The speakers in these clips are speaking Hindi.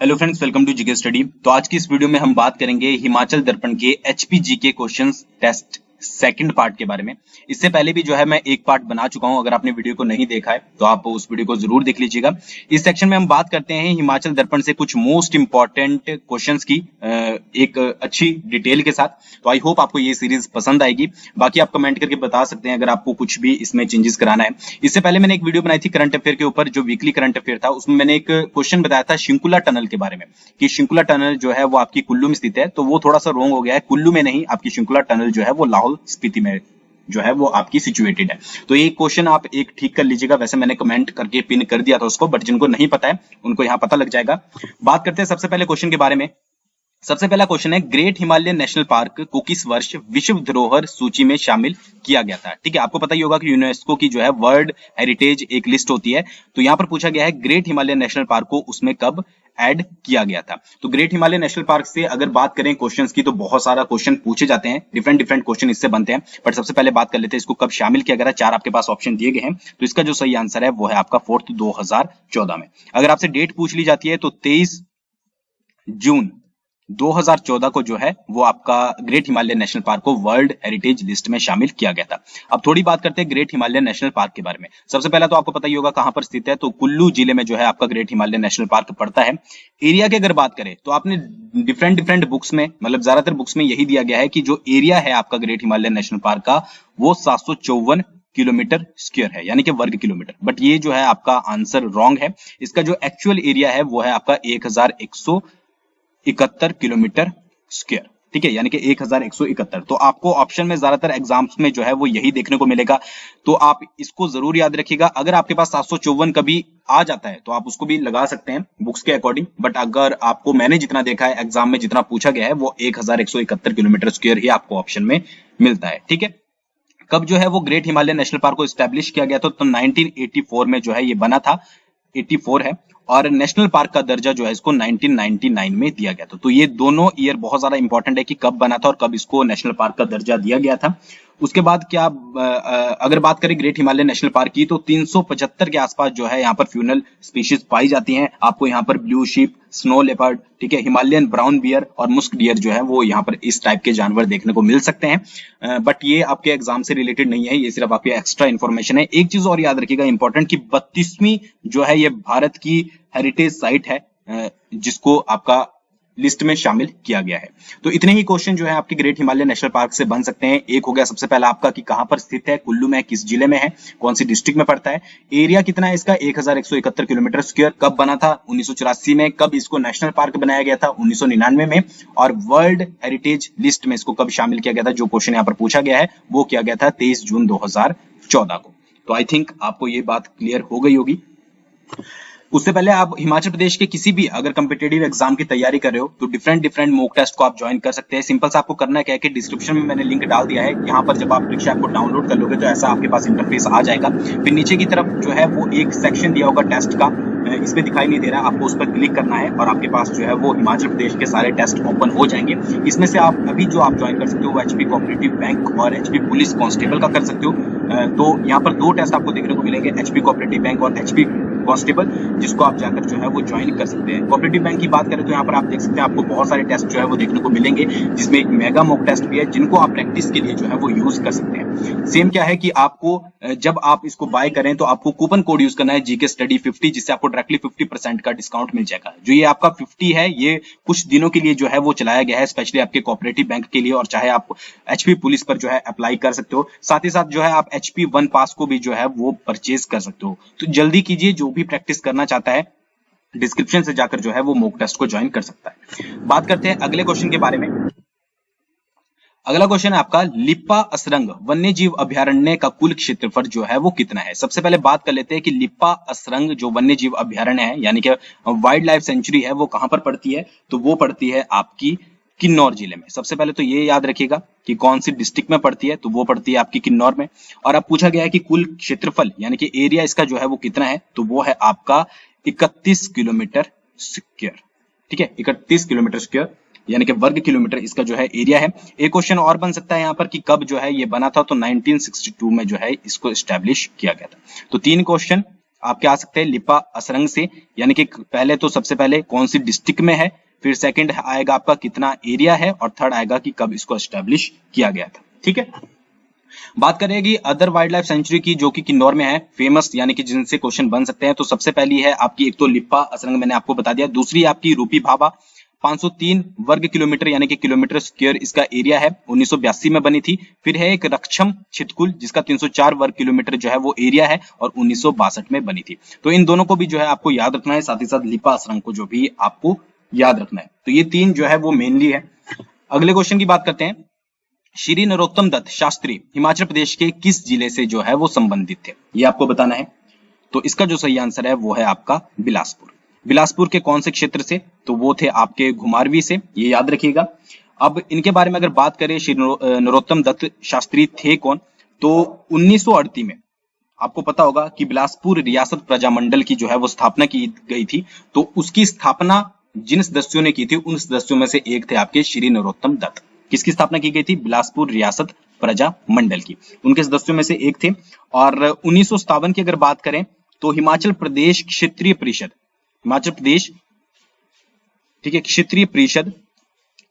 Hello friends, welcome to GK study. तो आज की इस वीडियो में हम बात करेंगे हिमाचल दर्पण के एचपीजी के क्वेश्चंस टेस्ट सेकंड पार्ट के बारे में। इससे पहले भी जो है मैं एक पार्ट बना चुका हूं, अगर आपने वीडियो को नहीं देखा है तो आप उस वीडियो को जरूर देख लीजिएगा। इस सेक्शन में हम बात करते हैं हिमाचल दर्पण से कुछ मोस्ट इंपॉर्टेंट क्वेश्चंस की एक अच्छी डिटेल के साथ। तो आई होप आपको ये सीरीज पसंद आएगी। बाकी आप कमेंट करके बता सकते हैं अगर आपको कुछ भी इसमें चेंजेस कराना है। इससे पहले मैंने एक वीडियो बनाई थी करंट अफेयर के ऊपर, जो वीकली करंट अफेयर था, उसमें मैंने एक क्वेश्चन बताया था शिंकुला टनल के बारे में कि शिंकुला टनल जो है वो आपकी कुल्लू में स्थित है। तो वो थोड़ा सा रॉन्ग हो गया है, कुल्लू में नहीं, आपकी शिंकुला टनल जो है वो लाहौल स्पीति में जो है वो आपकी सिचुएटेड है। तो ये क्वेश्चन आप एक ठीक कर लीजिएगा। वैसे मैंने कमेंट करके पिन कर दिया था उसको, बट जिनको नहीं पता है उनको यहाँ पता लग जाएगा। बात करते हैं सबसे पहले क्वेश्चन के बारे में। सबसे पहला क्वेश्चन है, ग्रेट हिमालयन नेशनल पार्क को किस वर्ष विश्व धरोहर सूची में शामिल किया गया था? ठीक है, आपको पता ही होगा कि यूनेस्को की जो है वर्ल्ड हेरिटेज एक लिस्ट होती है। तो यहाँ पर पूछा गया है ग्रेट हिमालयन नेशनल पार्क को उसमें कब ऐड किया गया था। तो ग्रेट हिमालयन नेशनल पार्क से अगर बात करें क्वेश्चंस की, तो बहुत सारा क्वेश्चन पूछे जाते हैं, डिफरेंट डिफरेंट क्वेश्चन इससे बनते हैं। बट सबसे पहले बात कर लेते हैं इसको कब शामिल किया गया था। चार आपके पास ऑप्शन दिए गए हैं, तो इसका जो सही आंसर है वो है आपका 4 2014 में। अगर आपसे डेट पूछ ली जाती है तो 23 जून 2014 को जो है वो आपका ग्रेट हिमालयन नेशनल पार्क को वर्ल्ड हेरिटेज लिस्ट में शामिल किया गया था। अब थोड़ी बात करते हैं ग्रेट हिमालयन नेशनल पार्क के बारे में। सबसे पहला तो आपको पता ही होगा कहां पर स्थित है, तो कुल्लू जिले में जो है आपका ग्रेट हिमालयन नेशनल पार्क पड़ता है। एरिया की अगर बात करें तो आपने डिफरेंट डिफरेंट बुक्स में, मतलब ज्यादातर बुक्स में यही दिया गया है कि जो एरिया है आपका ग्रेट हिमालयन नेशनल पार्क का वो 754 किलोमीटर स्क्वायर है, यानी कि वर्ग किलोमीटर। बट ये जो है आपका आंसर रॉन्ग है। इसका जो एक्चुअल एरिया है वो है आपका 1171 किलोमीटर स्क्वायर। ठीक है, यानी कि 1171। तो आपको ऑप्शन में ज्यादातर एग्जाम्स में जो है वो यही देखने को मिलेगा। तो आप इसको जरूर याद रखिएगा। अगर आपके पास 754 कभी आ जाता है तो आप उसको भी लगा सकते हैं बुक्स के अकॉर्डिंग। बट अगर आपको, मैंने जितना देखा है एग्जाम में जितना पूछा गया है, वो 1171 किलोमीटर स्क्वायर ही आपको ऑप्शन में मिलता है। ठीक है, कब जो है वो ग्रेट हिमालयन नेशनल पार्क को स्टैब्लिश किया गया था? तो 1984 में जो है ये बना था, 84 है। और नेशनल पार्क का दर्जा जो है इसको 1999 में दिया गया था। तो ये दोनों ईयर बहुत ज्यादा इंपॉर्टेंट है कि कब बना था और कब इसको नेशनल पार्क का दर्जा दिया गया था। उसके बाद क्या अगर बात करें ग्रेट हिमालयन नेशनल पार्क की, तो 375 के आसपास जो है यहाँ पर फ्यूनल स्पीशीज पाई जाती हैं। आपको यहाँ पर ब्लू शीप, स्नो लेपर्ड, ठीक है, हिमालयन ब्राउन बियर और मुस्क डियर जो है वो यहाँ पर इस टाइप के जानवर देखने को मिल सकते हैं। बट ये आपके एग्जाम से रिलेटेड नहीं है, ये सिर्फ आपकी एक्स्ट्रा इन्फॉर्मेशन है। एक चीज और याद रखिएगा इंपॉर्टेंट, कि 32वीं जो है ये भारत की हेरिटेज साइट है जिसको आपका लिस्ट में शामिल किया गया है। तो इतने ही क्वेश्चन जो है आपके ग्रेट हिमालयन नेशनल पार्क से बन सकते हैं। एक हो गया सबसे पहला आपका कि कहां पर स्थित है, कुल्लू में, किस जिले में है, कौन सी डिस्ट्रिक्ट में पड़ता है, एरिया कितना है इसका 1171 किलोमीटर स्क्वायर, कब बना था 1984 में, कब इसको नेशनल पार्क बनाया गया था 1999 में, और वर्ल्ड हेरिटेज लिस्ट में इसको कब शामिल किया गया था। जो क्वेश्चन यहाँ पर पूछा गया है वो किया गया था 23 जून 2014 को। तो आई थिंक आपको ये बात क्लियर हो गई होगी। उससे पहले आप हिमाचल प्रदेश के किसी भी अगर कम्पिटेटिव एग्जाम की तैयारी कर रहे हो तो डिफरेंट डिफरेंट मॉक टेस्ट को आप ज्वाइन कर सकते हैं। सिंपल सा आपको करना क्या है कि डिस्क्रिप्शन में मैंने लिंक डाल दिया है। यहाँ पर जब आप परीक्षा को डाउनलोड कर लोगे तो ऐसा आपके पास इंटरफेस आ जाएगा। फिर नीचे की तरफ जो है वो एक सेक्शन दिया होगा टेस्ट का, इसमें दिखाई नहीं दे रहा, आपको उस पर क्लिक करना है और आपके पास जो है वो हिमाचल प्रदेश के सारे टेस्ट ओपन हो जाएंगे। इसमें से आप अभी जो आप ज्वाइन कर सकते हो वो एचपी कोऑपरेटिव बैंक और एचपी पुलिस कांस्टेबल का कर सकते हो। तो यहाँ पर दो टेस्ट आपको देखने को मिलेंगे, एचपी कोऑपरेटिव बैंक और एचपी कांस्टेबल, जिसको आप जाकर जो है वो ज्वाइन कर सकते हैं। कोऑपरेटिव बैंक की बात करें तो यहाँ पर आप देख सकते हैं आपको बहुत सारे टेस्ट जो है वो देखने को मिलेंगे, जिसमें एक मेगा मॉक टेस्ट भी है जिनको आप प्रैक्टिस के लिए जो है वो यूज कर सकते हैं। सेम क्या है कि आपको जब आप इसको बाय करें तो आपको कूपन कोड यूज करना है जीके स्टडी 50, जिससे आपको डायरेक्टली 50% का डिस्काउंट मिल जाएगा। जो ये आपका 50 है ये कुछ दिनों के लिए जो है वो चलाया गया है, स्पेशली आपके कोऑपरेटिव बैंक के लिए, और चाहे आप एचपी पुलिस पर जो है अप्लाई कर सकते हो। साथ ही साथ जो है आप एचपी वन पास को भी जो है वो परचेज कर सकते हो। तो जल्दी कीजिए, जो भी प्रैक्टिस करना चाहता है डिस्क्रिप्शन से जाकर जो है वो मॉक टेस्ट को ज्वाइन कर सकता है। बात करते हैं अगले क्वेश्चन के बारे में। अगला क्वेश्चन है आपका, लिप्पा असरंग वन्य जीव अभयारण्य का कुल क्षेत्रफल जो है वो कितना है? सबसे पहले बात कर लेते हैं कि लिप्पा असरंग जो वन्य जीव अभयारण्य है, यानी कि वाइल्ड लाइफ सेंचुरी है, वो कहां पर पड़ती है? तो वो पड़ती है आपकी किन्नौर जिले में। सबसे पहले तो ये याद रखिएगा कि कौन सी डिस्ट्रिक्ट में पड़ती है, तो वो पड़ती है आपकी किन्नौर में। और अब पूछा गया है कि कुल क्षेत्रफल यानी कि एरिया इसका जो है वो कितना है, तो वो है आपका 31 किलोमीटर स्क्वायर। ठीक है, 31 किलोमीटर स्क्वायर यानी कि वर्ग किलोमीटर इसका जो है एरिया है। एक क्वेश्चन और बन सकता है यहाँ पर कि कब जो है ये बना था, तो 1962 में जो है इसको एस्टैब्लिश किया गया था। तो तीन क्वेश्चन आपके आ सकते हैं लिपा असरंग से, यानी कि पहले तो सबसे पहले कौन सी डिस्ट्रिक्ट में है, फिर सेकंड आएगा आपका कितना एरिया है, और थर्ड आएगा कि कब इसको एस्टेब्लिश किया गया था। ठीक है, बात करेगी अदर वाइल्ड लाइफ सेंचुरी की, जो कि किन्नौर में है, फेमस, यानी कि जिनसे क्वेश्चन बन सकते हैं। तो सबसे पहली है आपकी, एक तो लिप्पा असरंग मैंने आपको बता दिया, दूसरी आपकी रूपी भाभा 503 वर्ग किलोमीटर यानी कि किलोमीटर स्क्वायर इसका एरिया है, 1982 में बनी थी। फिर है एक रक्षम छितकुल जिसका 304 वर्ग किलोमीटर जो है वो एरिया है और 1962 में बनी थी। तो इन दोनों को भी जो है आपको याद रखना है, साथ ही साथ लिप्पा असरंग को जो भी आपको याद रखना है। तो ये तीन जो है वो मेनली है। अगले क्वेश्चन की बात करते हैं। श्री नरोत्तम दत्त शास्त्री हिमाचल प्रदेश के किस जिले से जो है वो संबंधित थे, ये आपको बताना है। तो इसका जो सही आंसर है वो है आपका बिलासपुर। बिलासपुर के कौन से क्षेत्र से, तो वो थे आपके घुमारवी से, ये याद रखिएगा। अब इनके बारे में अगर बात करें, श्री नरोत्तम दत्त शास्त्री थे कौन, तो 1938 में आपको पता होगा कि बिलासपुर रियासत प्रजामंडल की जो है वो स्थापना की गई थी। तो उसकी स्थापना जिन सदस्यों ने की थी उन सदस्यों में से एक थे आपके श्री नरोत्तम दत्त। किसकी स्थापना की गई थी, बिलासपुर रियासत प्रजा मंडल की, उनके सदस्यों में से एक थे। और 1957 की अगर बात करें तो हिमाचल प्रदेश क्षेत्रीय परिषद, हिमाचल प्रदेश, ठीक है, क्षेत्रीय परिषद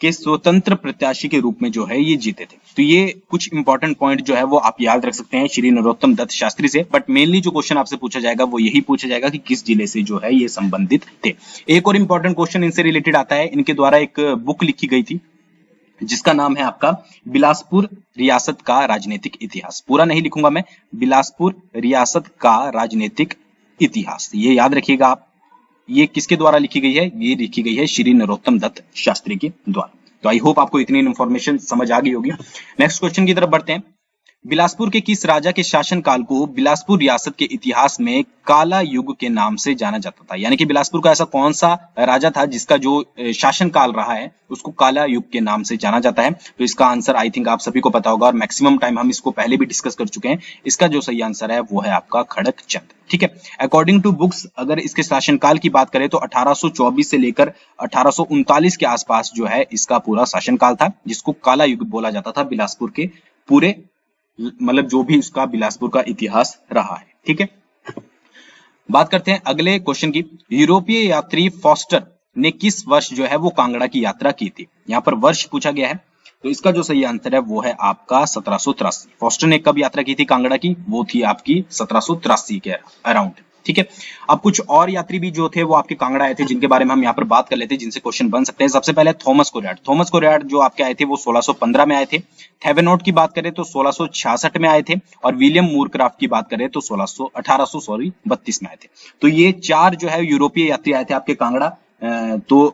के स्वतंत्र प्रत्याशी के रूप में जो है ये जीते थे। तो ये कुछ इंपॉर्टेंट पॉइंट जो है वो आप याद रख सकते हैं श्री नरोत्तम दत्त शास्त्री से। बट मेनली जो क्वेश्चन आपसे पूछा जाएगा वो यही पूछा जाएगा कि किस जिले से जो है ये संबंधित थे। एक और इंपॉर्टेंट क्वेश्चन इनसे रिलेटेड आता है, इनके द्वारा एक बुक लिखी गई थी जिसका नाम है आपका बिलासपुर रियासत का राजनीतिक इतिहास। पूरा नहीं लिखूंगा मैं, बिलासपुर रियासत का राजनीतिक इतिहास, ये याद रखिएगा आप। ये किसके द्वारा लिखी गई है, ये लिखी गई है श्री नरोत्तम दत्त शास्त्री के द्वारा। तो आई होप आपको इतनी इन्फॉर्मेशन समझ आ गई होगी। नेक्स्ट क्वेश्चन की तरफ बढ़ते हैं। बिलासपुर के किस राजा के शासनकाल को बिलासपुर रियासत के इतिहास में काला युग के नाम से जाना जाता था, यानी कि बिलासपुर का ऐसा कौन सा राजा था जिसका जो शासनकाल रहा है उसको काला युग के नाम से जाना जाता है। तो इसका आंसर आई थिंक आप सभी को पता होगा और मैक्सिमम टाइम हम इसको पहले भी डिस्कस कर चुके हैं। इसका जो सही आंसर है वो है आपका खड़क चंद। ठीक है, अकॉर्डिंग टू बुक्स अगर इसके शासनकाल की बात करें तो 1824 से लेकर 1839 के आसपास जो है इसका पूरा शासनकाल था, जिसको काला युग बोला जाता था बिलासपुर के पूरे, मतलब जो भी उसका बिलासपुर का इतिहास रहा है। ठीक है, बात करते हैं अगले क्वेश्चन की। यूरोपीय यात्री फॉस्टर ने किस वर्ष जो है वो कांगड़ा की यात्रा की थी, यहाँ पर वर्ष पूछा गया है। तो इसका जो सही आंसर है वो है आपका 1783। फॉस्टर ने कब यात्रा की थी कांगड़ा की, वो थी आपकी 1783 के अराउंड। ठीक है, अब कुछ और यात्री भी जो थे वो आपके कांगड़ा आए थे जिनके बारे में हम यहाँ पर बात कर लेते हैं, जिनसे क्वेश्चन बन सकते हैं। सबसे पहले थॉमस कोरियाट। थॉमस कोरियाट जो आपके आए थे वो 1615 में आए थे। थेवेनोट की बात करें तो 1666 में आए थे, और विलियम मूरक्राफ्ट की बात करें तो 1832 में आए थे। तो ये चार जो है यूरोपीय यात्री आए थे आपके कांगड़ा। तो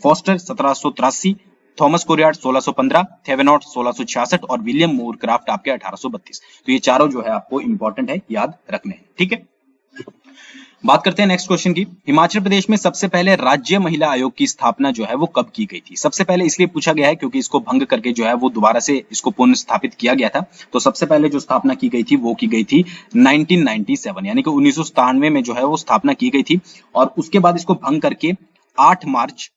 फॉस्टर 1783, थॉमस कोरियाट 1615, थेवेनोट 1666 और विलियम मूरक्राफ्ट आपके 1832। तो ये चारों जो है आपको इंपॉर्टेंट है, याद रखने हैं। ठीक है, बात करते हैं नेक्स्ट क्वेश्चन की। हिमाचल प्रदेश में सबसे पहले राज्य महिला आयोग की स्थापना जो है वो कब की गई थी। सबसे पहले इसलिए पूछा गया है क्योंकि इसको भंग करके जो है वो दोबारा से इसको पुनः स्थापित किया गया था। तो सबसे पहले जो स्थापना की गई थी वो की गई थी 1997, यानी कि 1997 में जो है वो स्थापना की गई थी, और उसके बाद इसको भंग करके 8 मार्च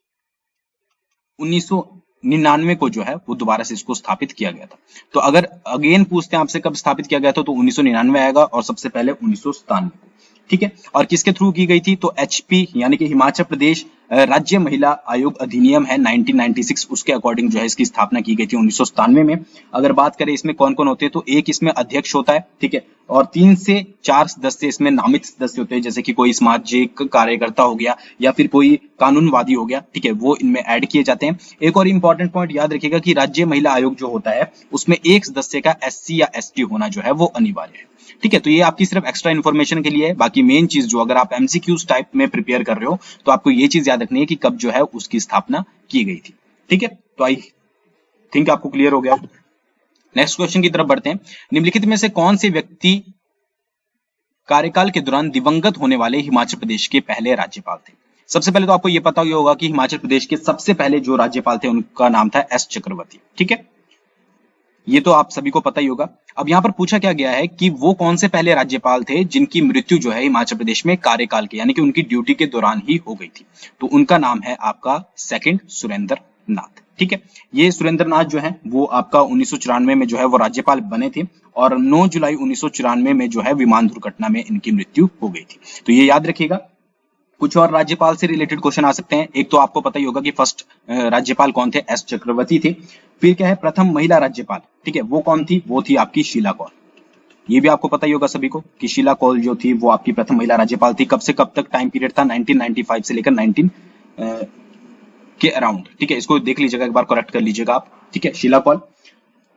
1999 को जो है वो दोबारा से इसको स्थापित किया गया था। तो अगर अगेन पूछते हैं आपसे कब स्थापित किया गया था तो 1999 आएगा, और सबसे पहले 1997 को। ठीक है, और किसके थ्रू की गई थी, तो एचपी यानी कि हिमाचल प्रदेश राज्य महिला आयोग अधिनियम है 1996, उसके अकॉर्डिंग जो है इसकी स्थापना की गई थी 1997 में। अगर बात करें इसमें कौन कौन होते हैं तो एक इसमें अध्यक्ष होता है, ठीक है, और 3 से 4 सदस्य इसमें नामित सदस्य होते हैं, जैसे कि कोई सामाजिक कार्यकर्ता हो गया या फिर कोई कानूनवादी हो गया, ठीक है, वो इनमें ऐड किए जाते हैं। एक और इंपॉर्टेंट पॉइंट याद रखिएगा कि राज्य महिला आयोग जो होता है उसमें एक सदस्य का एससी या एसटी होना जो है वो अनिवार्य है। ठीक है, तो ये आपकी सिर्फ एक्स्ट्रा इन्फॉर्मेशन के लिए है। बाकी मेन चीज जो अगर आप एमसीक्यूज टाइप में प्रिपेयर कर रहे हो तो आपको ये चीज याद रखनी है कि कब जो है उसकी स्थापना की गई थी। ठीक है, तो आई थिंक आपको क्लियर हो गया। नेक्स्ट क्वेश्चन की तरफ बढ़ते हैं। निम्नलिखित में से कौन से व्यक्ति कार्यकाल के दौरान दिवंगत होने वाले हिमाचल प्रदेश के पहले राज्यपाल थे। सबसे पहले तो आपको यह पता होगा कि हिमाचल प्रदेश के सबसे पहले जो राज्यपाल थे उनका नाम था एस चक्रवर्ती। ठीक है, ये तो आप सभी को पता ही होगा। अब यहाँ पर पूछा क्या गया है कि वो कौन से पहले राज्यपाल थे जिनकी मृत्यु जो है हिमाचल प्रदेश में कार्यकाल के यानी कि उनकी ड्यूटी के दौरान ही हो गई थी। तो उनका नाम है आपका सेकंड सुरेंद्र नाथ। ठीक है। ये सुरेंद्रनाथ जो है वो आपका 1994 में जो है वो राज्यपाल बने थे और 9 जुलाई 1994 में जो है विमान दुर्घटना में इनकी मृत्यु हो गई थी। तो ये याद रखिएगा। कुछ और राज्यपाल से रिलेटेड क्वेश्चन आ सकते हैं। एक तो आपको पता ही होगा कि फर्स्ट राज्यपाल कौन थे, एस चक्रवर्ती थे। फिर क्या है, प्रथम महिला राज्यपाल, ठीक है, वो कौन थी, वो थी आपकी शीला कौल। ये भी आपको पता ही होगा सभी को कि शीला कौल जो थी वो आपकी प्रथम महिला राज्यपाल थी। कब से कब तक टाइम पीरियड था, 1995 से लेकर 19 के अराउंड, ठीक है। इसको देख लीजिएगा, एक बार करेक्ट कर लीजिएगा आप, ठीक है, शीला कौल।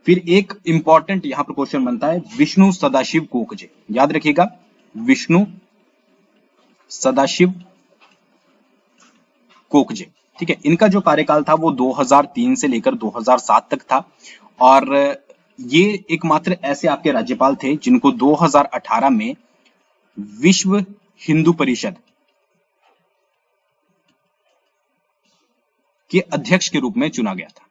फिर एक इंपॉर्टेंट यहां पर क्वेश्चन बनता है, विष्णु सदाशिव गोखले, याद रखिएगा, विष्णु सदाशिव गोखले, ठीक है। इनका जो कार्यकाल था वो 2003 से लेकर 2007 तक था और ये एकमात्र ऐसे आपके राज्यपाल थे जिनको 2018 में विश्व हिंदू परिषद के अध्यक्ष के रूप में चुना गया था,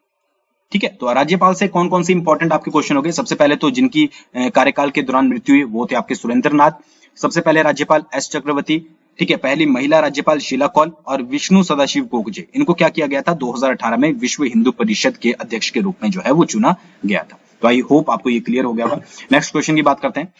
ठीक है। तो राज्यपाल से कौन कौन से इंपॉर्टेंट आपके क्वेश्चन हो गए। सबसे पहले तो जिनकी कार्यकाल के दौरान मृत्यु हुई वो थे आपके सुरेंद्रनाथ, सबसे पहले राज्यपाल एस चक्रवर्ती, ठीक है, पहली महिला राज्यपाल शीला कौल और विष्णु सदाशिव गोखले। इनको क्या किया गया था, 2018 में विश्व हिंदू परिषद के अध्यक्ष के रूप में जो है वो चुना गया था। तो आई होप आपको ये क्लियर हो गया होगा। नेक्स्ट क्वेश्चन की बात करते हैं।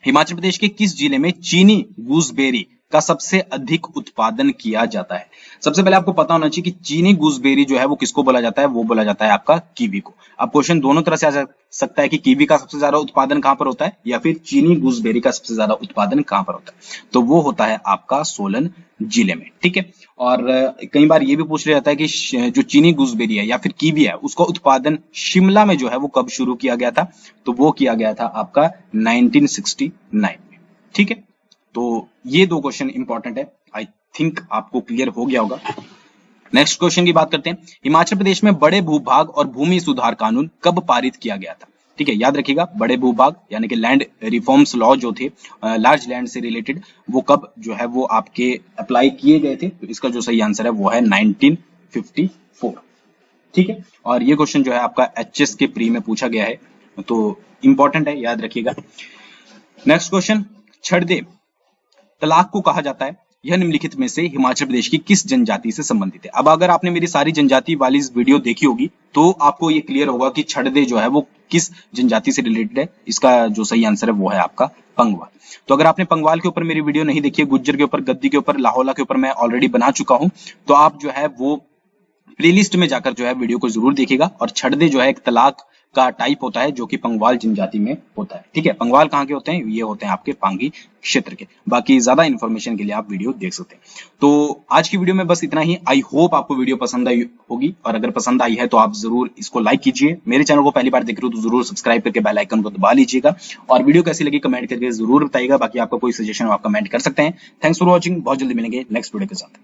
हिमाचल प्रदेश के किस जिले में चीनी गूसबेरी का सबसे अधिक उत्पादन किया जाता है। सबसे पहले आपको पता होना चाहिए कि चीनी गूसबेरी जो है वो किसको बोला जाता है, वो बोला जाता है आपका कीवी को। अब क्वेश्चन दोनों तरह से आ सकता है कि कीवी का सबसे ज्यादा उत्पादन कहां पर होता है या फिर चीनी गूसबेरी का सबसे ज्यादा उत्पादन कहां पर होता है, तो वो होता है आपका सोलन जिले में, ठीक है। और कई बार ये भी पूछ लिया जाता है कि जो चीनी गूसबेरी है या फिर कीवी है उसका उत्पादन शिमला में जो है वो कब शुरू किया गया था, तो वो किया गया था आपका 1969 में, ठीक है। तो ये दो क्वेश्चन इंपॉर्टेंट है, आई थिंक आपको क्लियर हो गया होगा। नेक्स्ट क्वेश्चन की बात करते हैं। हिमाचल प्रदेश में बड़े भूभाग और भूमि सुधार कानून कब पारित किया गया था, ठीक है, याद रखिएगा, बड़े भूभाग यानी कि लैंड रिफॉर्म्स लॉ जो थे, लार्ज लैंड से रिलेटेड, वो कब जो है वो आपके अप्लाई किए गए थे, तो इसका जो सही आंसर है वो है 1954, ठीक है। और ये क्वेश्चन जो है आपका एचएस के प्री में पूछा गया है, तो इंपॉर्टेंट है, याद रखिएगा। नेक्स्ट क्वेश्चन, छड़दे तलाक को कहा जाता है, यह निम्नलिखित में से हिमाचल प्रदेश की किस जनजाति से संबंधित है। अब अगर आपने मेरी सारी जनजाति वाली वीडियो देखी होगी तो आपको ये क्लियर होगा कि छड़दे जो है वो किस जनजाति से रिलेटेड है। इसका जो सही आंसर है वो है आपका पंगवाल। तो अगर आपने पंगवाल के ऊपर मेरी वीडियो नहीं देखी है, गुज्जर के ऊपर, गद्दी के ऊपर, लाहौला के ऊपर मैं ऑलरेडी बना चुका हूं, तो आप जो है वो प्लेलिस्ट में जाकर जो है वीडियो को जरूर देखिएगा। और छड़दे जो है एक तलाक का टाइप होता है जो कि पंगवाल जनजाति में होता है, ठीक है। पंगवाल कहाँ के होते हैं, ये होते हैं आपके पांगी क्षेत्र के। बाकी ज्यादा इन्फॉर्मेशन के लिए आप वीडियो देख सकते हैं। तो आज की वीडियो में बस इतना ही। आई होप आपको वीडियो पसंद आई होगी और अगर पसंद आई है तो आप जरूर इसको लाइक कीजिए। मेरे चैनल को पहली बार देख रहे हो तो जरूर सब्सक्राइब करके बेल आइकन को दबा लीजिएगा और वीडियो कैसी लगी कमेंट करके जरूर बताइएगा। बाकी आपका कोई सजेशन हो आप कमेंट कर सकते हैं। थैंक्स फॉर वॉचिंग, बहुत जल्दी मिलेंगे नेक्स्ट वीडियो के साथ।